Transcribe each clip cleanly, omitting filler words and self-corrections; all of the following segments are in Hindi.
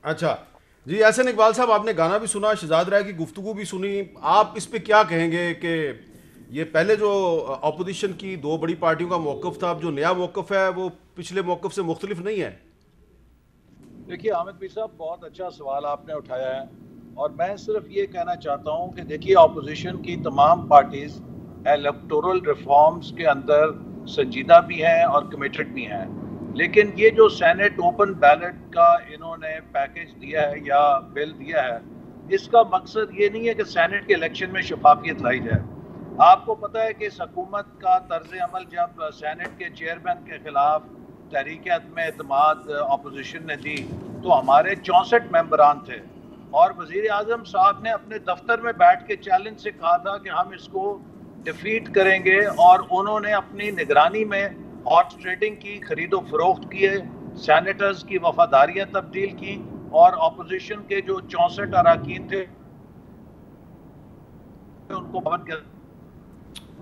अच्छा जी, एहसन इकबाल साहब, आपने गाना भी सुना, शहजाद राय की गुफ्तगू भी सुनी, आप इस पे क्या कहेंगे कि ये पहले जो अपोजिशन की दो बड़ी पार्टियों का मौक़िफ़ था, अब जो नया मौक़िफ़ है वो पिछले मौक़िफ़ से मुख्तलिफ नहीं है? देखिए आमिर भाई साहब, बहुत अच्छा सवाल आपने उठाया है। और मैं सिर्फ ये कहना चाहता हूँ कि देखिए, अपोजिशन की तमाम पार्टीज इलेक्टोरल रिफॉर्म्स के अंदर संजीदा भी हैं और कमिटेड भी हैं। लेकिन ये जो सेनेट ओपन बैलेट का इन्होंने पैकेज दिया है या बिल दिया है, इसका मकसद ये नहीं है कि सेनेट के इलेक्शन में शफाफियत लाई जाए। आपको पता है कि इस हुकूमत का तर्ज अमल जब सेनेट के चेयरमैन के खिलाफ तहरीक अदम एतमाद अपोजिशन ने दी, तो हमारे 64 मेंबरान थे और वजीर आजम साहब ने अपने दफ्तर में बैठ के चैलेंज से कहा था कि हम इसको डिफीट करेंगे। और उन्होंने अपनी निगरानी में हॉर्स ट्रेडिंग की, खरीदो फरोख्त किए, सैनेटर्स की वफादारियां तब्दील की और अपोजिशन के जो 64 अरकान थे उनको भवन किया।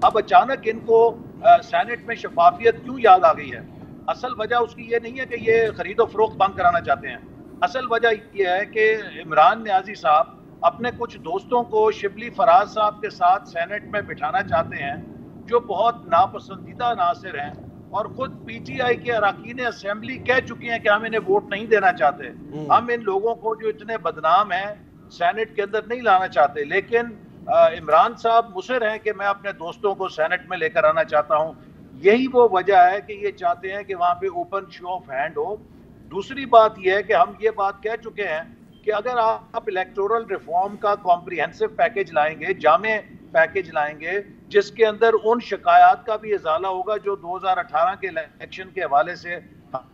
अब अचानक इनको सेनेट में शफाफियत क्यों याद आ गई है? असल वजह उसकी ये नहीं है कि ये खरीदो फरोख्त बंद कराना चाहते हैं। असल वजह ये है कि इमरान न्याजी साहब अपने कुछ दोस्तों को शिबली फराज साहब के साथ सेनेट में बिठाना चाहते हैं, जो बहुत नापसंदीदा नासिर हैं। और खुद पीटीआई के अरकान असेंबली कह चुके हैं कि हम इन्हें वोट नहीं देना चाहते। हम इन लोगों को जो इतने बदनाम हैं सेनेट के अंदर नहीं लाना चाहते। लेकिन इमरान साहब मुसर हैं कि मैं अपने दोस्तों को सेनेट में लेकर आना चाहता हूं। यही वो वजह है कि ये चाहते हैं कि वहां पे ओपन शो ऑफ हैंड हो। दूसरी बात यह है कि हम ये बात कह चुके हैं कि अगर आप इलेक्टोरल रिफॉर्म का कॉम्प्रिहेंसिव पैकेज लाएंगे, जामे पैकेज लाएंगे, जिसके अंदर उन शिकायत का भी इजाला होगा जो 2018 के इलेक्शन के हवाले से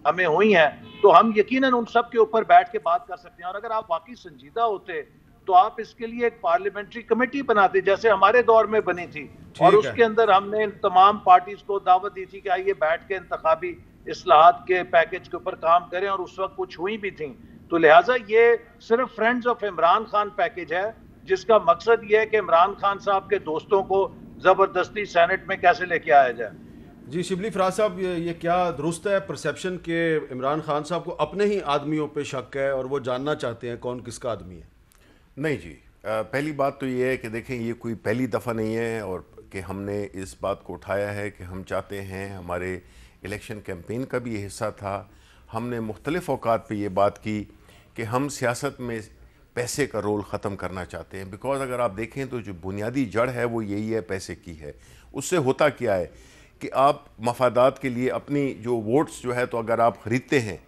हमें हुई हैं, तो हम यकीनन उन सब के ऊपर बैठ के बात कर सकते हैं। और अगर आप वाकई संजीदा होते तो आप इसके लिए एक पार्लियामेंट्री कमेटी बनाते, जैसे हमारे दौर में बनी थी। और ठीक है। उसके अंदर हमने इन तमाम पार्टीज को दावत दी थी कि आइए बैठ के इंतखाबी इस्लाहात के पैकेज के ऊपर काम करें, और उस वक्त कुछ हुई भी थी। तो लिहाजा ये सिर्फ friends of Imran Khan package है, जिसका मकसद ये है कि इमरान खान साहब के दोस्तों को जबरदस्ती सेनेट में कैसे लेके आया जाए। जी शिबली फराज साहब, ये क्या दुरुस्त है परसेप्शन के इमरान खान साहब को अपने ही आदमियों पे शक है और वो जानना चाहते हैं कौन किसका आदमी है? नहीं जी, पहली बात तो ये है कि देखें, ये कोई पहली दफ़ा नहीं है और कि हमने इस बात को उठाया है कि हम चाहते हैं, हमारे इलेक्शन कैंपेन का भी ये हिस्सा था। हमने मुख्तलिफ़ औकात पे ये बात की कि हम सियासत में पैसे का रोल ख़त्म करना चाहते हैं। बिकॉज़ अगर आप देखें तो जो बुनियादी जड़ है वो यही है, पैसे की है। उससे होता क्या है कि आप मफादात के लिए अपनी जो वोट्स जो है, तो अगर आप ख़रीदते हैं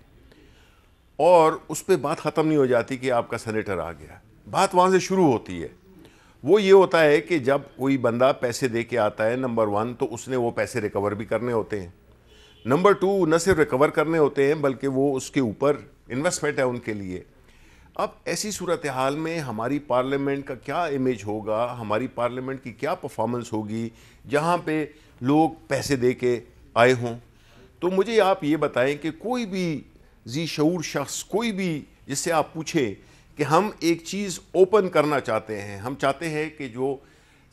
और उस पर बात ख़त्म नहीं हो जाती कि आपका सेनेटर आ गया, बात वहाँ से शुरू होती है। वो ये होता है कि जब कोई बंदा पैसे दे के आता है, नंबर वन तो उसने वो पैसे रिकवर भी करने होते हैं, नंबर टू न सिर्फ रिकवर करने होते हैं बल्कि वो उसके ऊपर इन्वेस्टमेंट है उनके लिए। अब ऐसी सूरत हाल में हमारी पार्लियामेंट का क्या इमेज होगा, हमारी पार्लियामेंट की क्या परफॉर्मेंस होगी जहाँ पे लोग पैसे दे के आए हों? तो मुझे आप ये बताएं कि कोई भी जी शऊर शख्स, कोई भी जिससे आप पूछें कि हम एक चीज़ ओपन करना चाहते हैं, हम चाहते हैं कि जो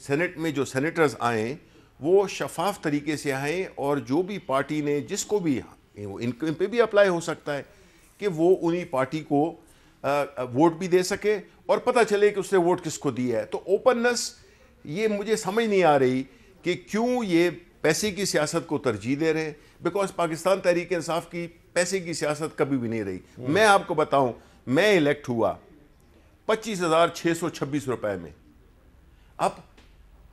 सेनेट में जो सेनेटर्स आएँ वो शफाफ तरीके से आएँ, और जो भी पार्टी ने जिसको भी, इन पे भी अप्लाई हो सकता है कि वो उन्हीं पार्टी को वोट भी दे सके और पता चले कि उसने वोट किसको दिया है। तो ओपननेस, ये मुझे समझ नहीं आ रही कि क्यों ये पैसे की सियासत को तरजीह दे रहे हैं। बिकॉज पाकिस्तान तहरीक इंसाफ की पैसे की सियासत कभी भी नहीं रही। मैं आपको बताऊं, मैं इलेक्ट हुआ 25,626 रुपए में। अब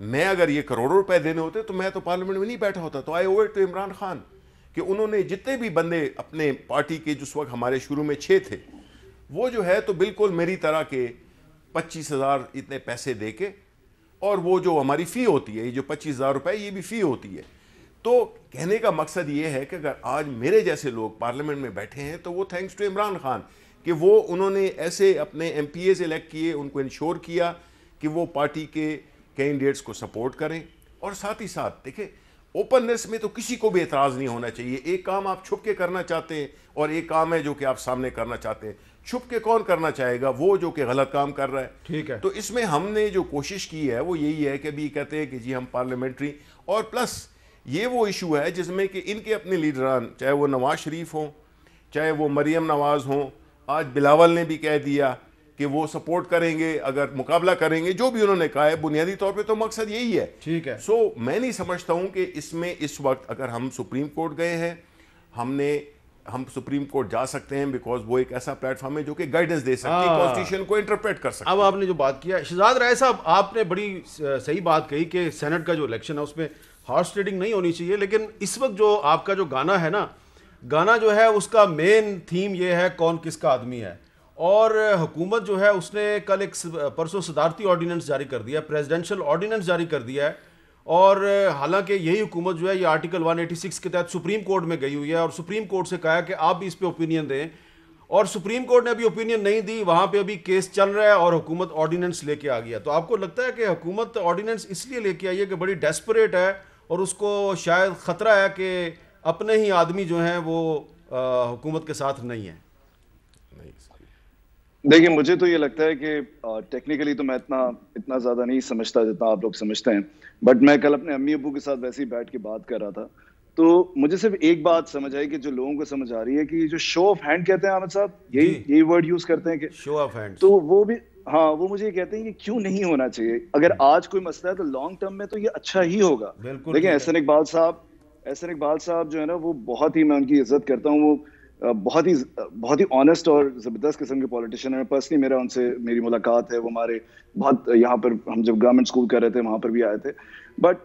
मैं अगर ये करोड़ों रुपए देने होते तो मैं तो पार्लियामेंट में नहीं बैठा होता। तो आई ओwe इट टू इमरान खान कि उन्होंने जितने भी बंदे अपने पार्टी के, जिस वक्त हमारे शुरू में 6 थे, वो जो है तो बिल्कुल मेरी तरह के 25,000 इतने पैसे दे के, और वो जो हमारी फ़ी होती है, ये जो 25,000 रुपये, ये भी फ़ी होती है। तो कहने का मकसद ये है कि अगर आज मेरे जैसे लोग पार्लियामेंट में बैठे हैं तो वो थैंक्स टू इमरान खान कि वो उन्होंने ऐसे अपने MPAs इलेक्ट किए, उनको इंश्योर किया कि वो पार्टी के कैंडिडेट्स को सपोर्ट करें। और साथ ही साथ देखें, ओपननेस में तो किसी को भी एतराज़ नहीं होना चाहिए। एक काम आप छुप के करना चाहते हैं और एक काम है जो कि आप सामने करना चाहते हैं। छुप के कौन करना चाहेगा? वो जो कि गलत काम कर रहा है। ठीक है। तो इसमें हमने जो कोशिश की है वो यही है कि अभी कहते हैं कि जी हम पार्लियामेंट्री, और प्लस ये वो इशू है जिसमें कि इनके अपने लीडरान, चाहे वो नवाज शरीफ हों, चाहे वो मरीम नवाज़ हों, आज बिलावल ने भी कह दिया कि वो सपोर्ट करेंगे, अगर मुकाबला करेंगे, जो भी उन्होंने कहा है बुनियादी तौर पे तो मकसद यही है। ठीक है। सो मैं नहीं समझता हूं कि इसमें इस वक्त अगर हम सुप्रीम कोर्ट गए हैं, हम सुप्रीम कोर्ट जा सकते हैं, बिकॉज वो एक ऐसा प्लेटफॉर्म है जो कि गाइडेंस दे सकती है, कॉन्स्टिट्यूशन को इंटरप्रेट कर सकती है। अब आपने जो बात किया शहजाद राय साहब, आपने बड़ी सही बात कही कि सेनेट का जो इलेक्शन है उसमें हॉर्स ट्रेडिंग नहीं होनी चाहिए, लेकिन इस वक्त जो आपका जो गाना है ना, गाना जो है उसका मेन थीम ये है कौन किसका आदमी है। और हुकूमत जो है उसने कल एक परसों सदारती ऑर्डिनेंस जारी कर दिया, प्रेसिडेंशियल ऑर्डिनेंस जारी कर दिया है। और हालांकि यही हुकूमत जो है ये आर्टिकल 186 के तहत सुप्रीम कोर्ट में गई हुई है और सुप्रीम कोर्ट से कहा है कि आप भी इस पे ओपिनियन दें, और सुप्रीम कोर्ट ने अभी ओपिनियन नहीं दी, वहाँ पे अभी केस चल रहा है और हुकूमत ऑर्डिनेंस लेके आ गया। तो आपको लगता है कि हुकूमत ऑर्डिनेंस इसलिए लेके आई है कि बड़ी डेस्परेट है और उसको शायद ख़तरा है कि अपने ही आदमी जो हैं वो हुकूमत के साथ नहीं है? देखिए, मुझे तो ये लगता है कि टेक्निकली तो मैं इतना ज़्यादा नहीं समझता जितना आप लोग समझते हैं, बट मैं कल अपने अम्मी अब्बू के साथ वैसे ही बैठ के बात कर रहा था, तो मुझे सिर्फ एक बात समझ आई कि जो लोगों को समझ आ रही है कि जो शो ऑफ हैंड कहते हैं आमिर साहब, यही वर्ड यूज करते हैं कि शो ऑफ हैंड, तो वो भी, हाँ, वो मुझे कहते हैं कि क्यों नहीं होना चाहिए। अगर आज कोई मसला है तो लॉन्ग टर्म में तो ये अच्छा ही होगा। लेकिन एहसन इकबाल साहब जो है ना, वो बहुत ही, मैं उनकी इज्जत करता हूँ, वो बहुत ही ऑनेस्ट और जबरदस्त किस्म के पॉलिटिशियन है। पर्सनली मेरी मुलाकात है, वो हमारे बहुत, यहाँ पर हम जब गवर्नमेंट स्कूल कर रहे थे वहां पर भी आए थे। बट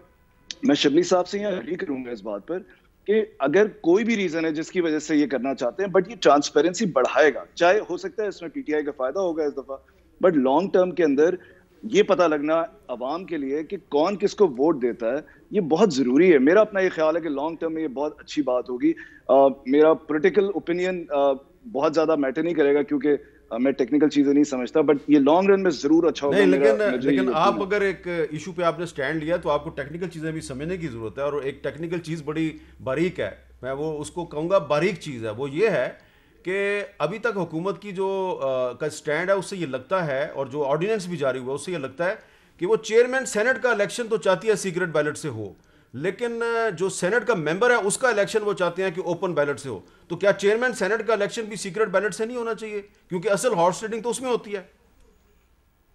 मैं शबली साहब से यहाँ एग्री करूंगा इस बात पर कि अगर कोई भी रीजन है जिसकी वजह से ये करना चाहते हैं, बट ये ट्रांसपेरेंसी बढ़ाएगा, चाहे हो सकता है इसमें पीटीआई का फायदा होगा इस दफा, बट लॉन्ग टर्म के अंदर ये पता लगना अवाम के लिए कि कौन किसको वोट देता है, ये बहुत जरूरी है। मेरा अपना ये ख्याल है कि लॉन्ग टर्म में ये बहुत अच्छी बात होगी। मेरा पॉलिटिकल ओपिनियन बहुत ज्यादा मैटर नहीं करेगा क्योंकि मैं टेक्निकल चीजें नहीं समझता, बट ये लॉन्ग रन में जरूर अच्छा होगा। लेकिन आप अगर एक इशू पे आपने स्टैंड लिया तो आपको टेक्निकल चीजें भी समझने की जरूरत है, और एक टेक्निकल चीज बड़ी बारीक है, मैं वो उसको कहूँगा बारीक चीज है, वो ये है कि अभी तक हुकूमत की जो का स्टैंड है उससे ये लगता है, और जो ऑर्डिनेंस भी जारी हुआ उससे ये लगता है कि वो चेयरमैन सेनेट का इलेक्शन तो चाहती है सीक्रेट बैलेट से हो, लेकिन जो सेनेट का मेंबर है उसका इलेक्शन वो चाहते हैं कि ओपन बैलेट से हो। तो क्या चेयरमैन सेनेट का इलेक्शन भी सीक्रेट बैलेट से नहीं होना चाहिए, क्योंकि असल हॉर्स ट्रेडिंग तो उसमें होती है?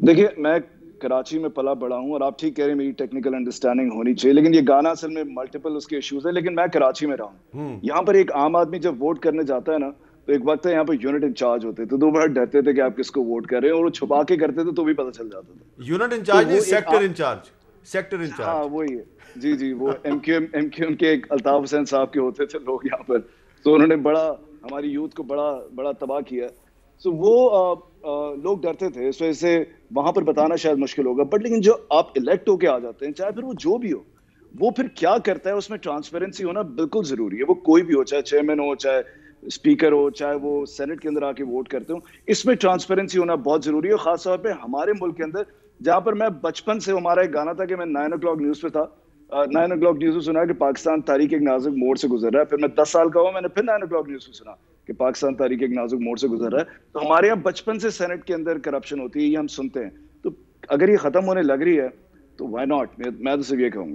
देखिए, मैं कराची में पला बड़ा हूं और आप ठीक कह रहे हैं, मेरी टेक्निकल अंडरस्टैंडिंग होनी चाहिए, लेकिन ये गाना असल में मल्टीपल उसके इश्यूज है। लेकिन मैं कराची में रहा हूं, यहाँ पर एक आम आदमी जब वोट करने जाता है ना, तो एक वक्त है यहाँ पर यूनिट इंचार्ज होते थे, तो बड़ा डरते थे कि आप किसको वोट कर रहे हैं, और वो छुपा के करते थे तो भी पता चल जाता था। यूनिट इंचार्ज नहीं, सेक्टर इंचार्ज। हाँ, वही है जी, वो एमक्यूएम के एक अल्ताफ हुसैन साहब के होते थे लोग यहाँ पर, तो उन्होंने बड़ा हमारी यूथ को बड़ा तबाह किया। सो वो लोग डरते थे, इस वजह से वहां पर बताना शायद मुश्किल होगा। बट लेकिन जो आप इलेक्ट होके आ जाते हैं, चाहे फिर वो जो भी हो, वो फिर क्या करता है उसमें ट्रांसपेरेंसी होना बिल्कुल जरूरी है। वो कोई भी हो, चाहे चेयरमैन हो, चाहे स्पीकर हो, चाहे वो सेनेट के अंदर आके वोट करते हो, इसमें ट्रांसपेरेंसी होना बहुत जरूरी है। खासतौर पर हमारे मुल्क के अंदर, जहां पर मैं बचपन से, हमारा एक गाना था कि मैं 9 o'clock न्यूज पे था, 9 o'clock न्यूज में सुना कि पाकिस्तान तारीख एक नाजुक मोड़ से गुजर रहा है। फिर मैं 10 साल का हुआ, मैंने फिर 9 o'clock न्यूज में सुना कि पाकिस्तान तारीख एक नाजुक मोड़ से गुजर रहा है। तो हमारे यहाँ बचपन से सेनेट के अंदर करप्शन होती है, ये हम सुनते हैं। तो अगर ये खत्म होने लग रही है तो व्हाई नॉट, मैं तो सिर्फ ये कहूंगा।